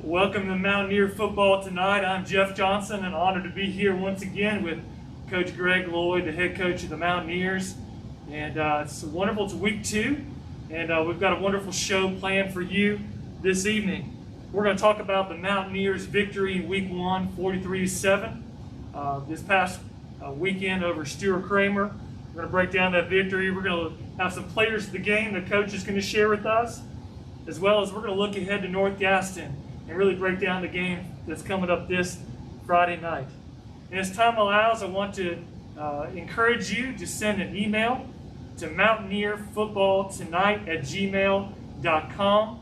Welcome to Mountaineer Football Tonight. I'm Jeff Johnson and honored to be here once again with Coach Greg Lloyd, the head coach of the Mountaineers. And it's wonderful. It's week 2, and we've got a wonderful show planned for you this evening. We're going to talk about the Mountaineers' victory in week 1, 43-7. This past weekend over Stuart Kramer. We're going to break down that victory. We're going to have some players of the game the coach is going to share with us, as well as we're going to look ahead to North Gaston and really break down the game that's coming up this Friday night. And as time allows, I want to encourage you to send an email to mountaineerfootballtonight@gmail.com.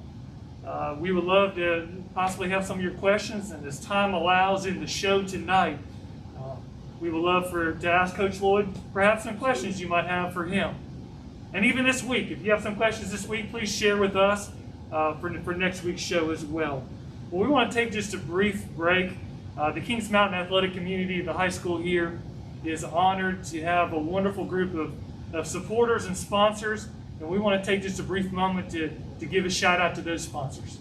We would love to possibly have some of your questions, and as time allows in the show tonight, we would love to ask Coach Lloyd perhaps some questions you might have for him. And even this week, if you have some questions this week, please share with us for next week's show as well. Well, we want to take just a brief break. The Kings Mountain athletic community, the high school here, is honored to have a wonderful group of supporters and sponsors, and we want to take just a brief moment to give a shout out to those sponsors.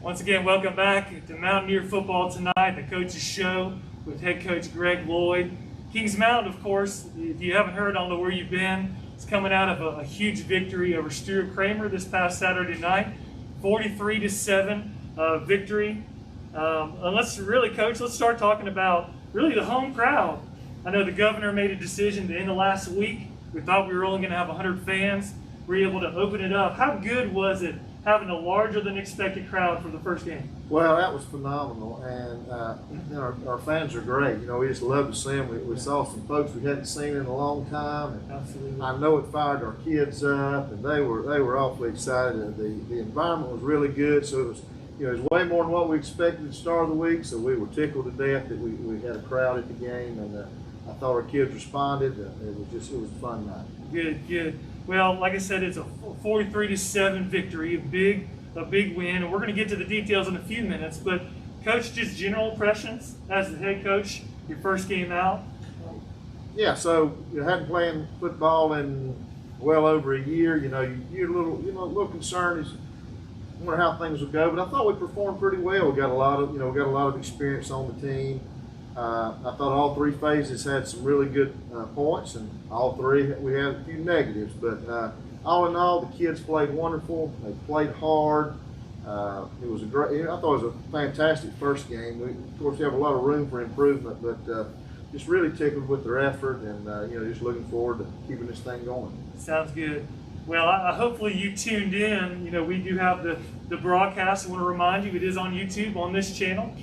Once again, welcome back to Mountaineer Football Tonight, the coach's show with head coach Greg Lloyd. Kings Mountain, of course, if you haven't heard, I don't know where you've been, it's coming out of a huge victory over Stuart Kramer this past Saturday night, 43-7 victory. And let's start talking about really the home crowd. I know the governor made a decision to end the last week. We thought we were only going to have 100 fans. We were able to open it up. How good was it having a larger than expected crowd for the first game? Well, that was phenomenal, and our fans are great. We just love to see them. We saw some folks we hadn't seen in a long time, and Absolutely. I know it fired our kids up, and they were awfully excited. The environment was really good, so it was way more than what we expected at the start of the week. So we were tickled to death that we had a crowd at the game, and I thought our kids responded. It was a fun night. Good. Well, like I said, it's a 43-7 victory, a big win, and we're going to get to the details in a few minutes. But Coach, just general impressions as the head coach, your first game out. Yeah, so you hadn't played football in well over a year. You're a little concerned. I wonder how things will go, but I thought we performed pretty well. We got a lot of experience on the team. I thought all 3 phases had some really good points, and all 3 we had a few negatives. But all in all, the kids played wonderful. They played hard. It was I thought it was a fantastic first game. Of course, we have a lot of room for improvement, but just really tickled with their effort, and just looking forward to keeping this thing going. Sounds good. Well, hopefully you tuned in. We do have the broadcast. I want to remind you, it is on YouTube on this channel,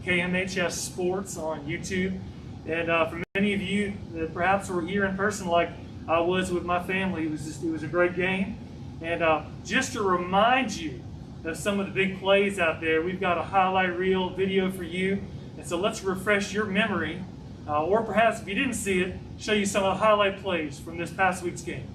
KMHS Sports on YouTube. And for many of you that perhaps were here in person like I was with my family, it was a great game. And just to remind you of some of the big plays out there, we've got a highlight reel video for you. And so let's refresh your memory, or perhaps if you didn't see it, show you some of the highlight plays from this past week's game.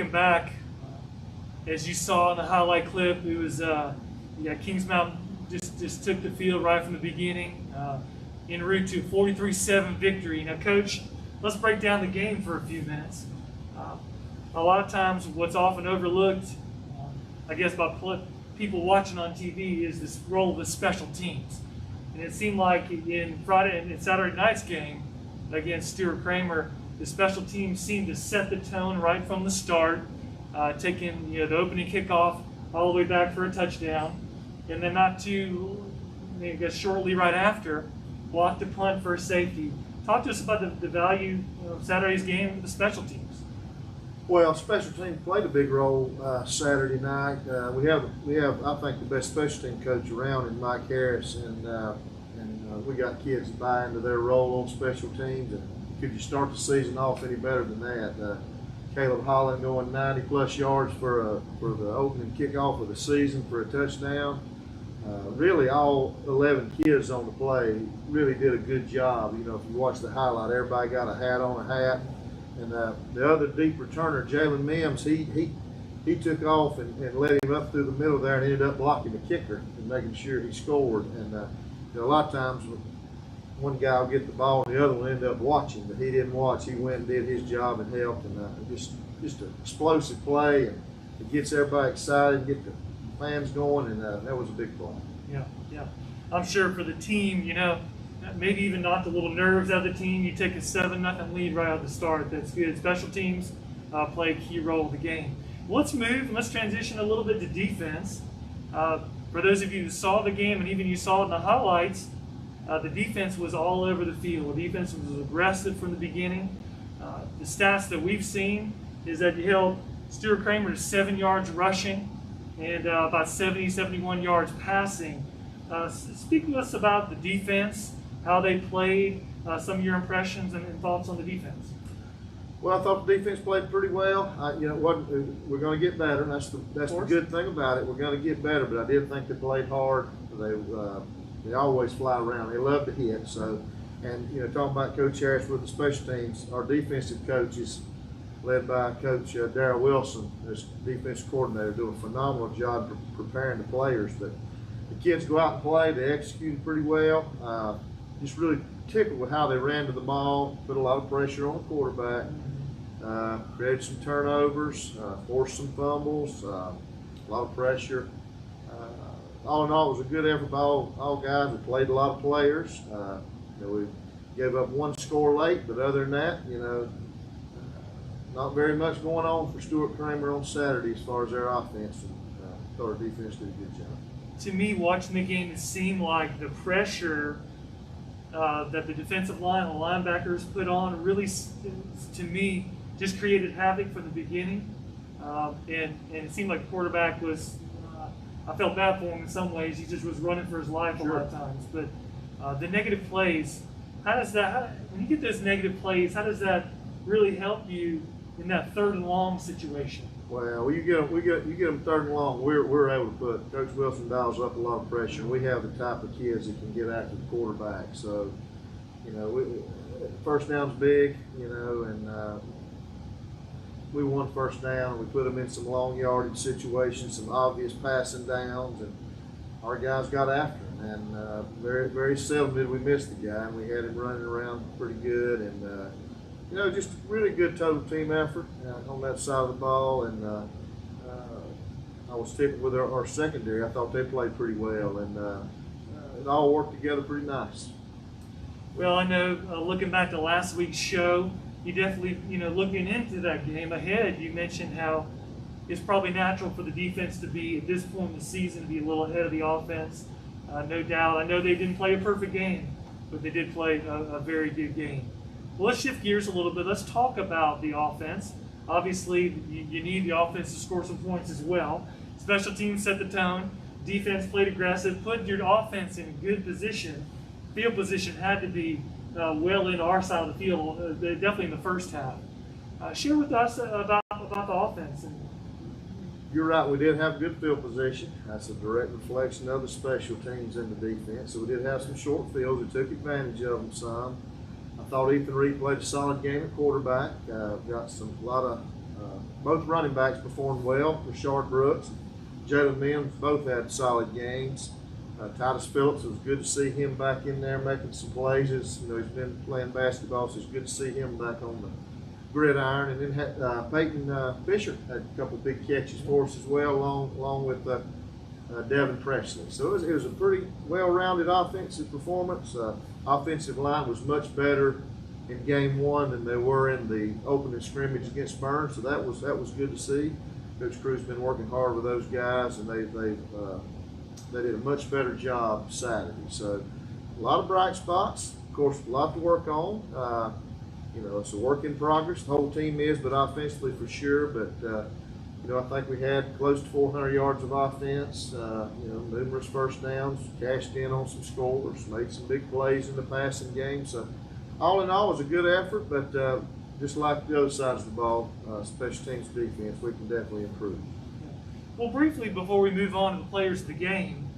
looking back, as you saw in the highlight clip, it was Kings Mountain just took the field right from the beginning, en route to a 43-7 victory. Now, Coach, let's break down the game for a few minutes. A lot of times, what's often overlooked, I guess, by people watching on TV, is this role of the special teams. And it seemed like in Friday and Saturday night's game against Stuart Kramer, the special teams seemed to set the tone right from the start, taking the opening kickoff all the way back for a touchdown, and then not too, I guess, shortly right after, blocked a punt for a safety. Talk to us about the value of Saturday's game of the special teams. Well, special teams played a big role Saturday night. We have I think the best special team coach around in Mike Harris, and we got kids that buy into their role on special teams. And could you start the season off any better than that? Caleb Holland going 90+ yards for the opening kickoff of the season for a touchdown. Really, all 11 kids on the play really did a good job. If you watch the highlight, everybody got a hat on a hat. And the other deep returner, Jalen Mims, he took off and led him up through the middle there and ended up blocking the kicker and making sure he scored. And a lot of times one guy will get the ball and the other one end up watching, but he didn't watch. He went and did his job and helped. And just an explosive play, and it gets everybody excited, get the fans going, and that was a big play. Yeah. I'm sure for the team, maybe even knock the little nerves out of the team. You take a 7-0 lead right out of the start. That's good. Special teams play a key role in the game. Let's move and let's transition a little bit to defense. For those of you who saw the game, and even you saw it in the highlights, the defense was all over the field. The defense was aggressive from the beginning. The stats that we've seen is that you held Stuart Kramer to 7 yards rushing and about 71 yards passing. Speak to us about the defense, how they played, some of your impressions and thoughts on the defense. Well, I thought the defense played pretty well. We're going to get better. That's the good thing about it. We're going to get better, but I did think they played hard. They always fly around. They love to hit. So, and talking about Coach Harris with the special teams, our defensive coaches, led by Coach Darrell Wilson, as defensive coordinator, do a phenomenal job preparing the players. But the kids go out and play. They executed pretty well. Just really tickled with how they ran to the ball, put a lot of pressure on the quarterback, created some turnovers, forced some fumbles, a lot of pressure. All in all, it was a good effort by all guys. We played a lot of players. We gave up one score late, but other than that, not very much going on for Stuart Kramer on Saturday as far as their offense. I thought our defense did a good job. To me, watching the game, it seemed like the pressure that the defensive line, the linebackers put on, really, to me, just created havoc from the beginning. And it seemed like the quarterback was, I felt bad for him in some ways. He just was running for his life a lot of times. But the negative plays, when you get those negative plays, how does that really help you in that 3rd and long situation? Well, you get them 3rd and long. We're able to put Coach Wilson dials up a lot of pressure. We have the type of kids that can get after the quarterback. So, first down's big, and we won first down. We put them in some long yardage situations, some obvious passing downs, and our guys got after him. And very, very seldom did we miss the guy, and we had him running around pretty good. And just really good total team effort on that side of the ball. And I was tickled with our secondary. I thought they played pretty well, and it all worked together pretty nice. Well, I know looking back to last week's show, you definitely, looking into that game ahead, you mentioned how it's probably natural for the defense to be, at this point in the season, to be a little ahead of the offense. No doubt. I know they didn't play a perfect game, but they did play a very good game. Well, let's shift gears a little bit. Let's talk about the offense. Obviously, you need the offense to score some points as well. Special teams set the tone. Defense played aggressive, put your offense in a good position. Field position had to be well in our side of the field, definitely in the first half. Share with us about the offense. You're right, we did have good field position. That's a direct reflection of the special teams in the defense. So we did have some short fields. We took advantage of them some. I thought Ethan Reed played a solid game at quarterback. Got a lot of Both running backs performed well. Rashard Brooks, Jalen Mims both had solid games. Titus Phillips, it was good to see him back in there making some plays. He's been playing basketball, so it's good to see him back on the gridiron. And then Peyton Fisher had a couple big catches for us as well, along with Devin Presley. So it was a pretty well-rounded offensive performance. Offensive line was much better in game one than they were in the opening scrimmage against Burns, so that was good to see. Coach Crew's been working hard with those guys, and they did a much better job Saturday. So a lot of bright spots. Of course, a lot to work on. It's a work in progress. The whole team is, but offensively for sure. But I think we had close to 400 yards of offense. Numerous first downs, cashed in on some scores, made some big plays in the passing game. So all in all, it was a good effort. But just like the other sides of the ball, special teams defense, we can definitely improve. Well, briefly before we move on to the players of the game,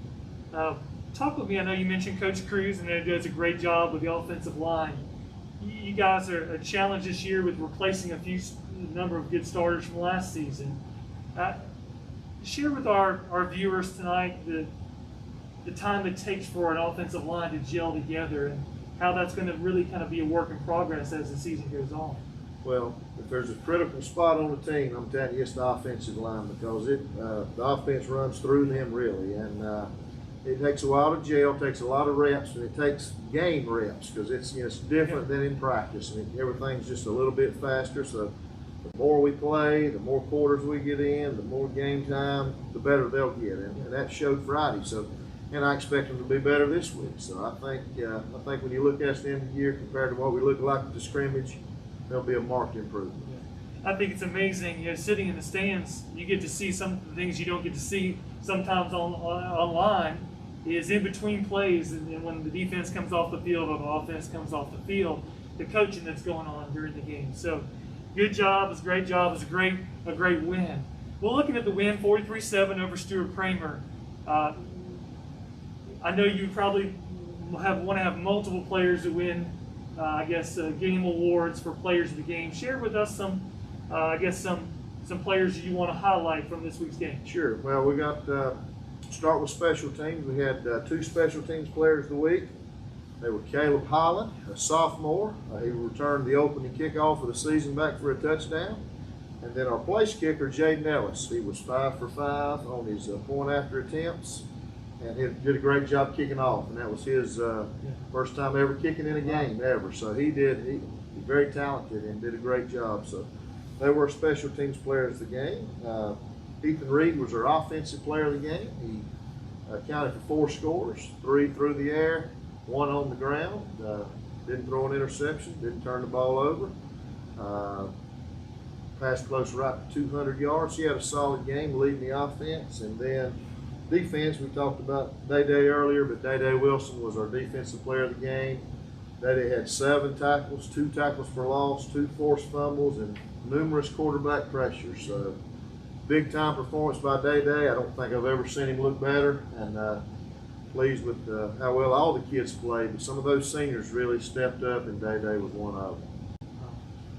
talk with me. I know you mentioned Coach Cruz, and he does a great job with the offensive line. You guys are a challenge this year with replacing a number of good starters from last season. Share with our viewers tonight the time it takes for an offensive line to gel together and how that's going to really kind of be a work in progress as the season goes on. Well, if there's a critical spot on the team, I'm telling you it's the offensive line, because the offense runs through them really, and it takes a while to gel, takes a lot of reps, and it takes game reps, because it's different than in practice. Everything's just a little bit faster. So the more we play, the more quarters we get in, the more game time, the better they'll get, and that showed Friday. So, and I expect them to be better this week. So I think when you look at us at the end of the year compared to what we look like at the scrimmage, there'll be a marked improvement. I think it's amazing. Sitting in the stands, you get to see some of the things you don't get to see sometimes online. Is in between plays, and when the defense comes off the field or the offense comes off the field, the coaching that's going on during the game. So, good job. It's a great job. It's a great win. Well, looking at the win, 43-7 over Stuart Kramer. I know you probably want to have multiple players that win. Game awards for players of the game. Share with us some players you want to highlight from this week's game. Sure. Well, we got start with special teams. We had two special teams players of the week. They were Caleb Holland, a sophomore. He returned the opening kickoff of the season back for a touchdown. And then our place kicker, Jaden Ellis. He was 5 for 5 on his point after attempts, and he did a great job kicking off. And that was his first time ever kicking in a game ever. So he's very talented and did a great job. So they were special teams players of the game. Ethan Reed was our offensive player of the game. He accounted for 4 scores, 3 through the air, 1 on the ground. Didn't throw an interception, didn't turn the ball over. Passed close right to 200 yards. He had a solid game leading the offense. And then defense, we talked about Day-Day earlier, but Day-Day Wilson was our defensive player of the game. Day-Day had 7 tackles, 2 tackles for loss, 2 forced fumbles, and numerous quarterback pressures. So big time performance by Day-Day. I don't think I've ever seen him look better, and pleased with how well all the kids played. But some of those seniors really stepped up, and Day-Day was one of them.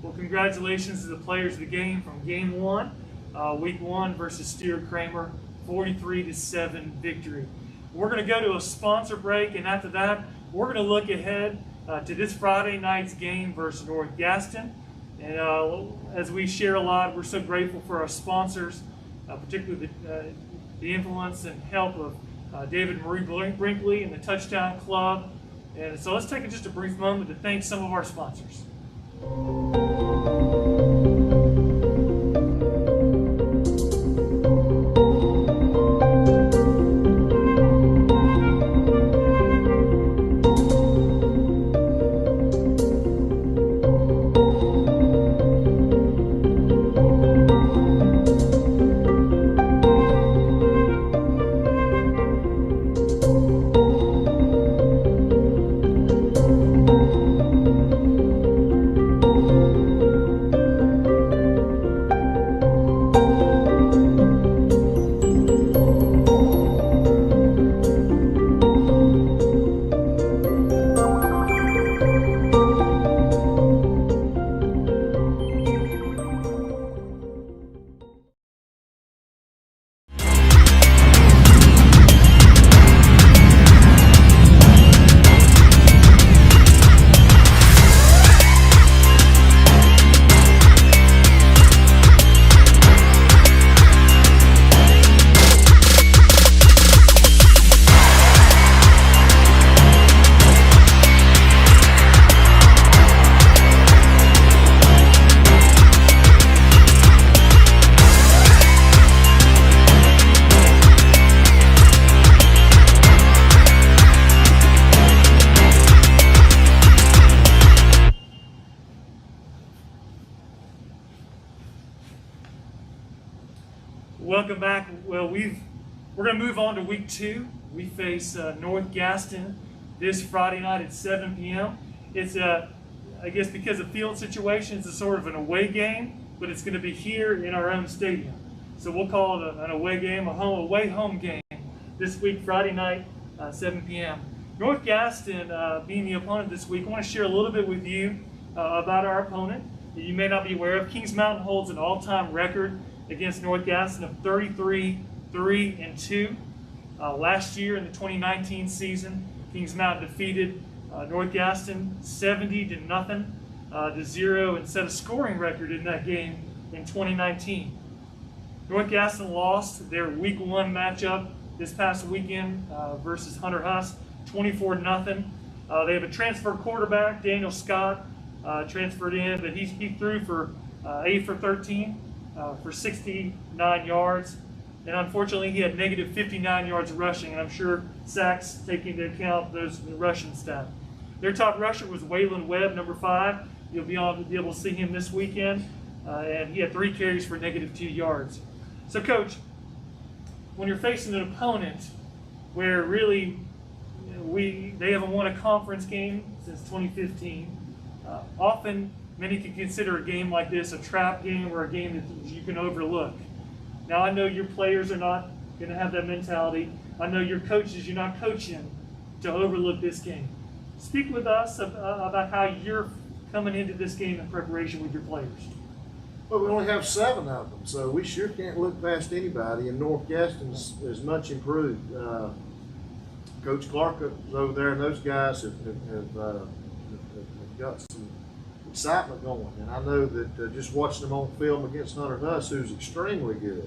Well, congratulations to the players of the game from Game 1, Week 1 versus Stuart Kramer, 43-7 victory. We're going to go to a sponsor break, and after that, we're going to look ahead to this Friday night's game versus North Gaston. And as we share a lot, we're so grateful for our sponsors, particularly the influence and help of David and Marie Brinkley and the Touchdown Club. And so let's take just a brief moment to thank some of our sponsors. Well, we're going to move on to week 2. We face North Gaston this Friday night at 7 p.m. It's I guess because of field situation, it's a sort of an away game, but it's going to be here in our own stadium. So we'll call it an away game, away home game this week, Friday night, 7 p.m. North Gaston being the opponent this week, I want to share a little bit with you about our opponent that you may not be aware of. Kings Mountain holds an all-time record against North Gaston of 33-3-2. Last year in the 2019 season, Kings Mountain defeated North Gaston 70-0 and set a scoring record in that game in 2019. North Gaston lost their week 1 matchup this past weekend versus Hunter Huss, 24-0. They have a transfer quarterback, Daniel Scott, transferred in, but he threw for 8 for 13 for 69 yards. And unfortunately, he had negative 59 yards rushing, and I'm sure sacks taking into account those rushing stats. Their top rusher was Waylon Webb, number 5. You'll be able to see him this weekend, and he had 3 carries for negative 2 yards. So, Coach, when you're facing an opponent where really they haven't won a conference game since 2015, often many can consider a game like this a trap game or a game that you can overlook. Now, I know your players are not going to have that mentality. I know your coaches, you're not coaching to overlook this game. Speak with us about how you're coming into this game in preparation with your players. Well, we only have 7 of them, so we sure can't look past anybody, and North Gaston is much improved. Coach Clark is over there, and those guys have got some excitement going. And I know that just watching them on film against Hunter Huss, who's extremely good,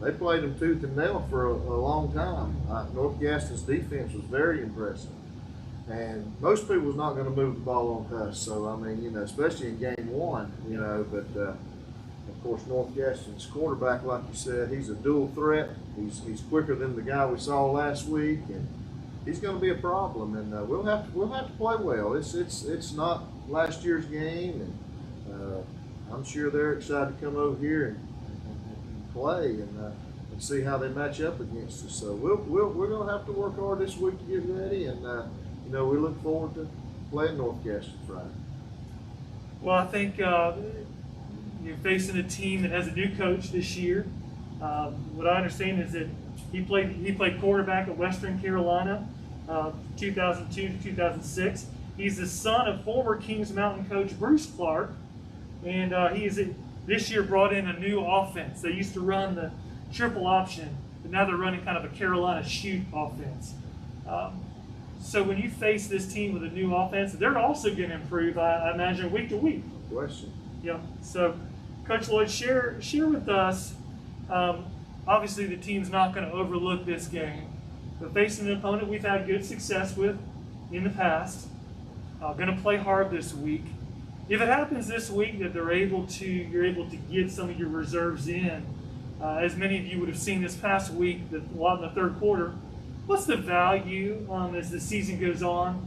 they played them tooth and nail for a long time. North Gaston's defense was very impressive. And most people was not going to move the ball on Huss. So, I mean, especially in game 1, but of course, North Gaston's quarterback, like you said, he's a dual threat. He's quicker than the guy we saw last week, and he's going to be a problem. And we'll have to play well. It's not last year's game, and I'm sure they're excited to come over here and play and see how they match up against us. So we're going to have to work hard this week to get ready, and we look forward to playing North Gaston Friday. Well, I think you're facing a team that has a new coach this year. What I understand is that he played quarterback at Western Carolina, 2002 to 2006. He's the son of former Kings Mountain coach Bruce Clark, and this year brought in a new offense. They used to run the triple option, but now they're running kind of a Carolina shoot offense. So when you face this team with a new offense, they're also going to improve, I imagine, week to week. No question. Yeah. So, Coach Lloyd, share with us. Obviously, the team's not going to overlook this game, but facing an opponent we've had good success with in the past, going to play hard this week. If it happens this week that you're able to get some of your reserves in, as many of you would have seen this past week, a lot in the third quarter. What's the value as the season goes on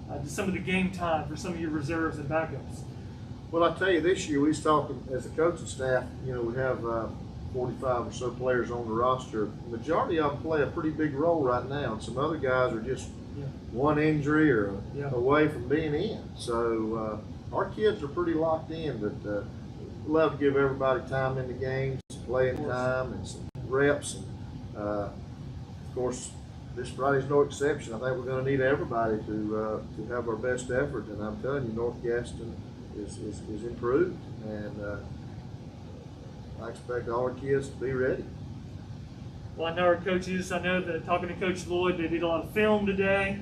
to some of the game time for some of your reserves and backups? Well, I tell you, this year we was talking as a coaching staff. We have 45 or so players on the roster. The majority of them play a pretty big role right now, and some other guys are just one injury or away from being in. So our kids are pretty locked in, but love to give everybody time in the games, playing time, and some reps. And of course, this Friday's no exception. I think we're going to need everybody to have our best effort, and I'm telling you, North Gaston is improved, and I expect all our kids to be ready. Well, I know our coaches. I know that talking to Coach Lloyd, they did a lot of film today,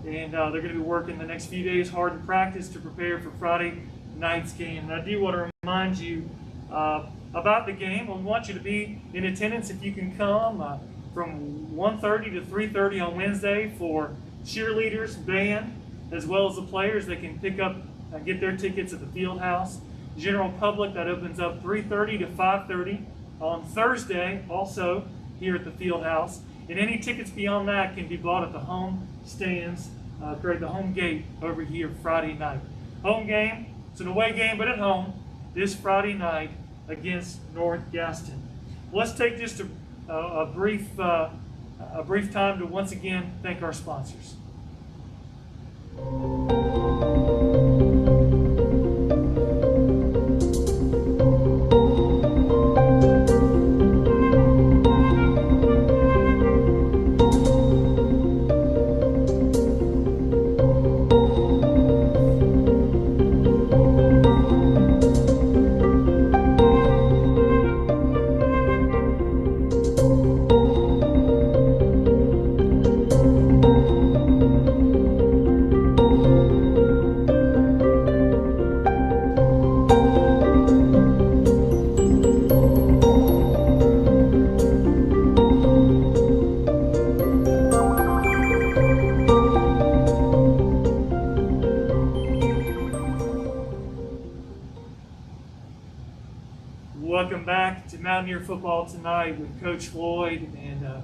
and they're going to be working the next few days hard in practice to prepare for Friday night's game. And I do want to remind you about the game. We want you to be in attendance if you can come from 1:30 to 3:30 on Wednesday for cheerleaders, band, as well as the players. They can pick up and get their tickets at the field house. General public, that opens up 3:30 to 5:30 on Thursday, also here at the field house. And any tickets beyond that can be bought at the home stands, the home gate over here Friday night. Home game, it's an away game, but at home this Friday night against North Gaston. Let's take just a a brief time to once again thank our sponsors. Welcome back to Mountaineer Football Tonight with Coach Floyd, and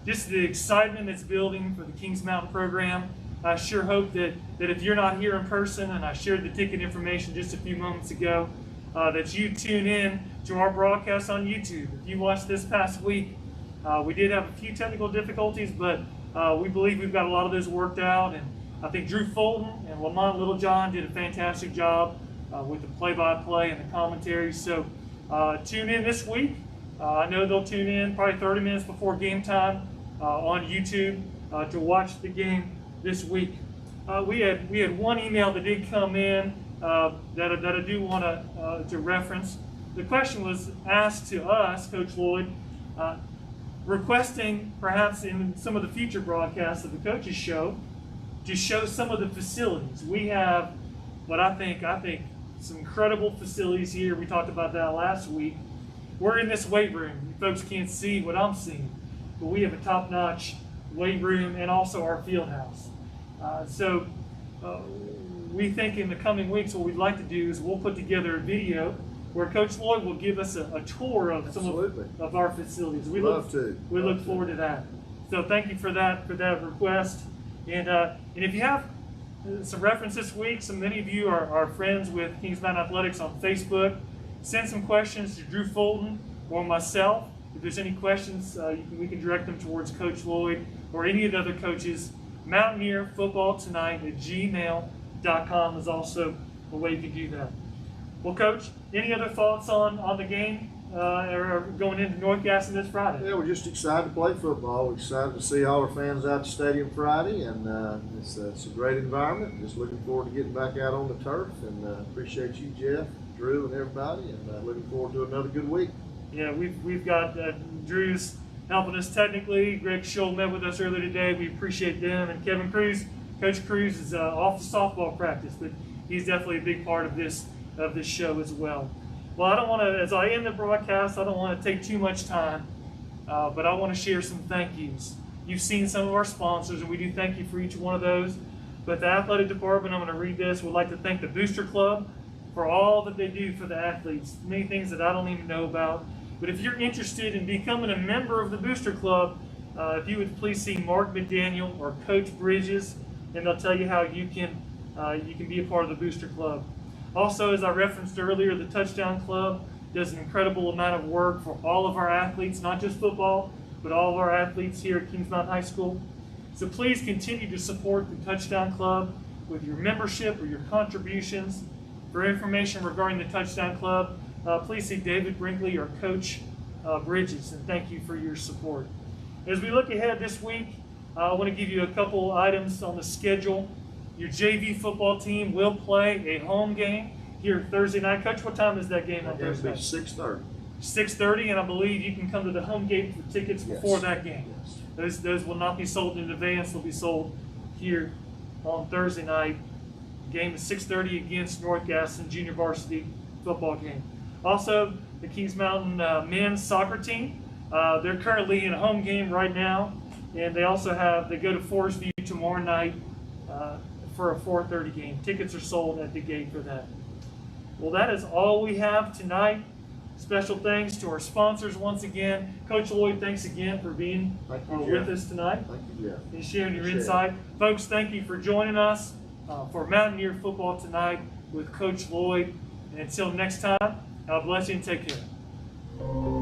just the excitement that's building for the Kings Mountain program. I sure hope that if you're not here in person, and I shared the ticket information just a few moments ago, that you tune in to our broadcast on YouTube. If you watched this past week, we did have a few technical difficulties, but we believe we've got a lot of those worked out, and I think Drew Fulton and Lamont Littlejohn did a fantastic job with the play-by-play and the commentary. So tune in this week. I know they'll tune in probably 30 minutes before game time on YouTube to watch the game this week. We had one email that did come in that I do want to reference. The question was asked to us, Coach Lloyd, requesting perhaps in some of the future broadcasts of the coaches show to show some of the facilities. We have what I think some incredible facilities here. We talked about that last week. We're in this weight room. You folks can't see what I'm seeing, but we have a top-notch weight room and also our field house. So we think in the coming weeks what we'd like to do is we'll put together a video where Coach Lloyd will give us a tour of some of our facilities. We look forward to that. So thank you for that request. And if you have some reference this week, many of you are friends with Kings Mountain Athletics on Facebook. Send some questions to Drew Fulton or myself. If there's any questions, we can direct them towards Coach Lloyd or any of the other coaches. Mountaineer Football Tonight at gmail.com is also a way you can do that. Well, Coach, any other thoughts on the game or going into North Gaston this Friday? Yeah, we're just excited to play football. We're excited to see all our fans out at the stadium Friday, and it's a great environment. Just looking forward to getting back out on the turf, and appreciate you, Jeff, Drew, and everybody, and looking forward to another good week. Yeah, we've got Drew's helping us technically. Greg Scholl met with us earlier today. We appreciate them. And Kevin Cruz, Coach Cruz is off to softball practice, but he's definitely a big part of this show as well. Well, I don't want to, as I end the broadcast, I don't want to take too much time, but I want to share some thank yous. You've seen some of our sponsors, and we do thank you for each one of those. But the athletic department, I'm going to read this, would like to thank the Booster Club for all that they do for the athletes. Many things that I don't even know about. But if you're interested in becoming a member of the Booster Club, if you would please see Mark McDaniel or Coach Bridges, and they'll tell you how you can be a part of the Booster Club. Also, as I referenced earlier, the Touchdown Club does an incredible amount of work for all of our athletes, not just football, but all of our athletes here at Kings Mountain High School. So please continue to support the Touchdown Club with your membership or your contributions. For information regarding the Touchdown Club, please see David Brinkley or Coach Bridges, and thank you for your support. As we look ahead this week, I want to give you a couple items on the schedule. Your JV football team will play a home game here Thursday night. Coach, what time is that game on Thursday? It'll be 6:30. 6:30, and I believe you can come to the home gate for tickets before that game. Yes. Those will not be sold in advance. They'll be sold here on Thursday night. The game is 6:30 against North Gaston Junior Varsity football game. Also, the Kings Mountain men's soccer team. They're currently in a home game right now, and they go to Forest View tomorrow night for a 4:30 game. Tickets are sold at the gate for that. Well, that is all we have tonight. Special thanks to our sponsors once again. Coach Lloyd, thanks again for being with us tonight. Thank you, Jeff. And sharing your insight. Folks, thank you for joining us for Mountaineer Football Tonight with Coach Lloyd. And until next time, God bless you and take care.